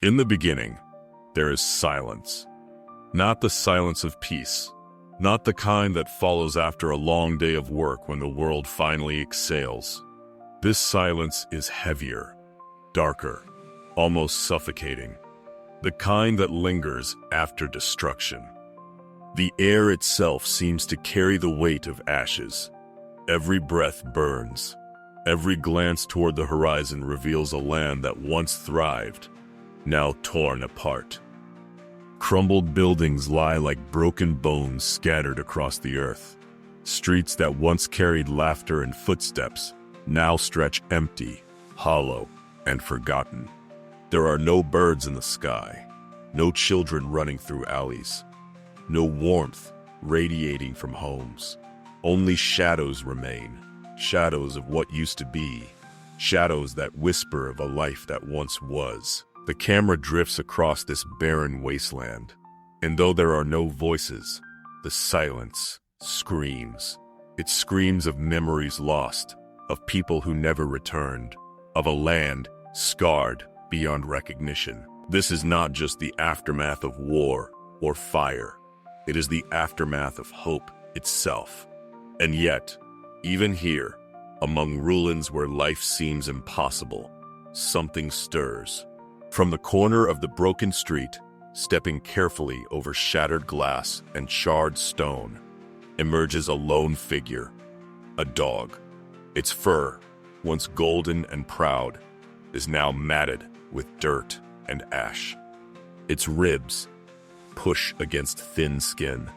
In the beginning, there is silence. Not the silence of peace, not the kind that follows after a long day of work when the world finally exhales. This silence is heavier, darker, almost suffocating, the kind that lingers after destruction. The air itself seems to carry the weight of ashes. Every breath burns. Every glance toward the horizon reveals a land that once thrived, now torn apart. Crumbled buildings lie like broken bones scattered across the earth. Streets that once carried laughter and footsteps now stretch empty, hollow, and forgotten. There are no birds in the sky, no children running through alleys, no warmth radiating from homes. Only shadows remain, shadows of what used to be, shadows that whisper of a life that once was. The camera drifts across this barren wasteland, and though there are no voices, the silence screams. It screams of memories lost, of people who never returned, of a land scarred beyond recognition. This is not just the aftermath of war or fire. It is the aftermath of hope itself. And yet, even here, among ruins where life seems impossible, something stirs. From the corner of the broken street, stepping carefully over shattered glass and charred stone, emerges a lone figure, a dog. Its fur, once golden and proud, is now matted with dirt and ash. Its ribs push against thin skin,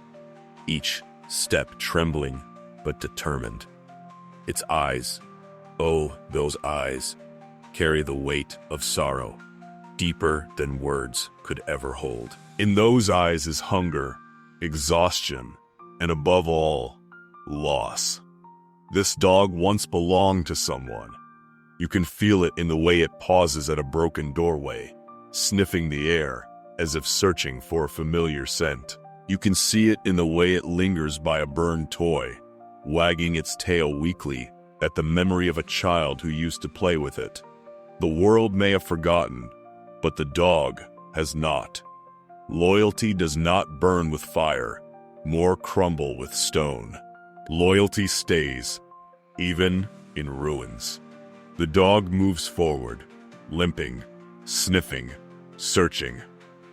each step trembling but determined. Its eyes, oh, those eyes, carry the weight of sorrow, deeper than words could ever hold. In those eyes is hunger, exhaustion, and above all, loss. This dog once belonged to someone. You can feel it in the way it pauses at a broken doorway, sniffing the air as if searching for a familiar scent. You can see it in the way it lingers by a burned toy, wagging its tail weakly at the memory of a child who used to play with it. The world may have forgotten, but the dog has not. Loyalty does not burn with fire, nor crumble with stone. Loyalty stays, even in ruins. The dog moves forward, limping, sniffing, searching.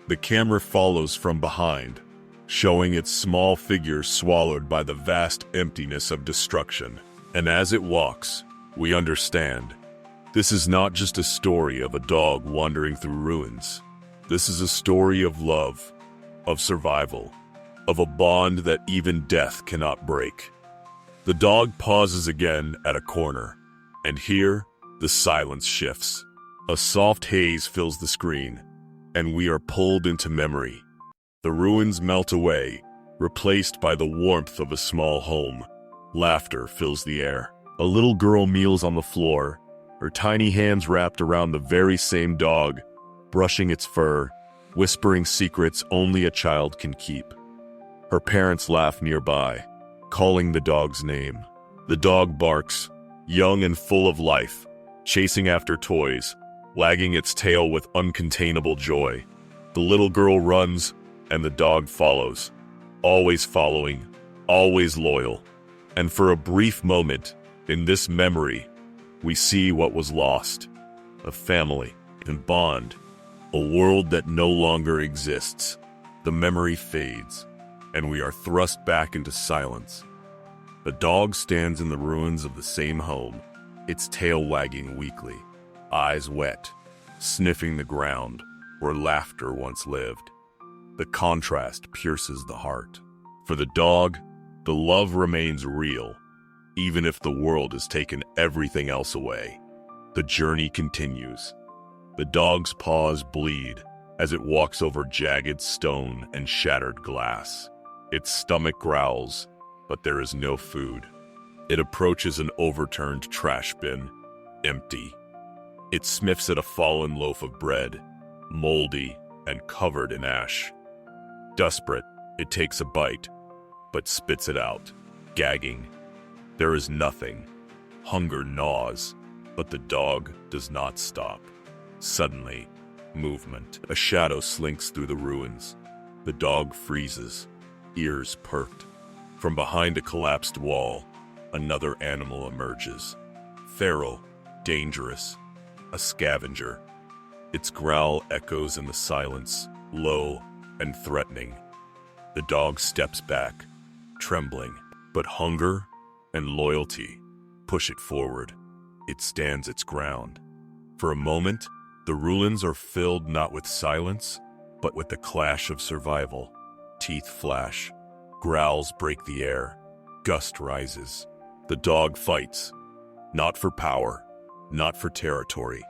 The camera follows from behind, showing its small figure swallowed by the vast emptiness of destruction. And as it walks, we understand. This is not just a story of a dog wandering through ruins. This is a story of love, of survival, of a bond that even death cannot break. The dog pauses again at a corner, and here, the silence shifts. A soft haze fills the screen, and we are pulled into memory. The ruins melt away, replaced by the warmth of a small home. Laughter fills the air. A little girl kneels on the floor, her tiny hands wrapped around the very same dog, brushing its fur, whispering secrets only a child can keep. Her parents laugh nearby, calling the dog's name. The dog barks, young and full of life, chasing after toys, wagging its tail with uncontainable joy. The little girl runs, and the dog follows, always following, always loyal. And for a brief moment, in this memory, we see what was lost, a family and bond, a world that no longer exists. The memory fades, and we are thrust back into silence. The dog stands in the ruins of the same home, its tail wagging weakly, eyes wet, sniffing the ground where laughter once lived. The contrast pierces the heart. For the dog, the love remains real, even if the world has taken everything else away. The journey continues. The dog's paws bleed as it walks over jagged stone and shattered glass. Its stomach growls, but there is no food. It approaches an overturned trash bin, empty. It sniffs at a fallen loaf of bread, moldy and covered in ash. Desperate, it takes a bite, but spits it out, gagging. There is nothing. Hunger gnaws, but the dog does not stop. Suddenly, Movement. A shadow slinks through the ruins. The dog freezes, ears perked. From behind a collapsed wall, another animal emerges. Feral, dangerous, a scavenger. Its growl echoes in the silence, low and threatening. The dog steps back, trembling, but hunger and loyalty push it forward. It stands its ground. For a moment, the ruins are filled not with silence, but with the clash of survival. Teeth flash, growls break the air, gust rises. The dog fights, not for power, not for territory,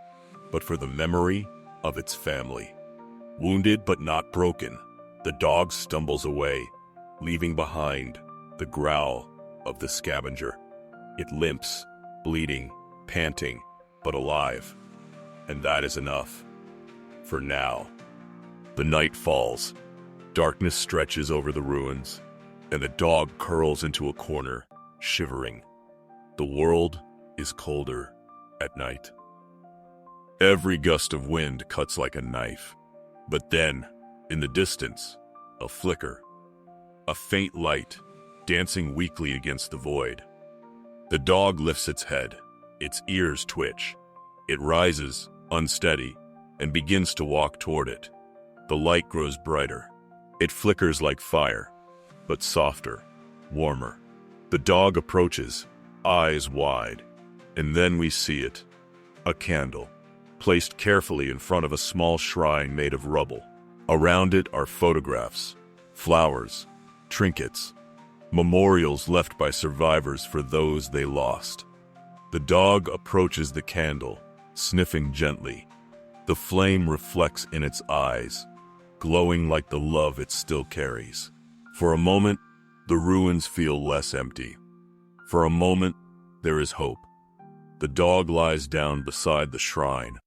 but for the memory of its family. Wounded but not broken, the dog stumbles away, leaving behind the growl of the scavenger. It limps, bleeding, panting, but alive. And that is enough. For now. The night falls. Darkness stretches over the ruins, and the dog curls into a corner, shivering. The world is colder at night. Every gust of wind cuts like a knife. But then, in the distance, a flicker. A faint light, dancing weakly against the void. The dog lifts its head. Its ears twitch. It rises, unsteady, and begins to walk toward it. The light grows brighter. It flickers like fire, but softer, warmer. The dog approaches, eyes wide, and then we see it. A candle, placed carefully in front of a small shrine made of rubble. Around it are photographs, flowers, trinkets, memorials left by survivors for those they lost. The dog approaches the candle, sniffing gently. The flame reflects in its eyes, glowing like the love it still carries. For a moment, the ruins feel less empty. For a moment, there is hope. The dog lies down beside the shrine,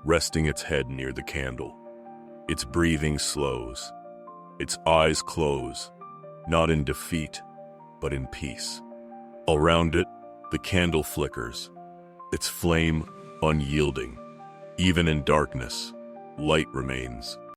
resting its head near the candle. Its breathing slows. Its eyes close, not in defeat, but in peace. Around it, the candle flickers, its flame unyielding. Even in darkness, light remains.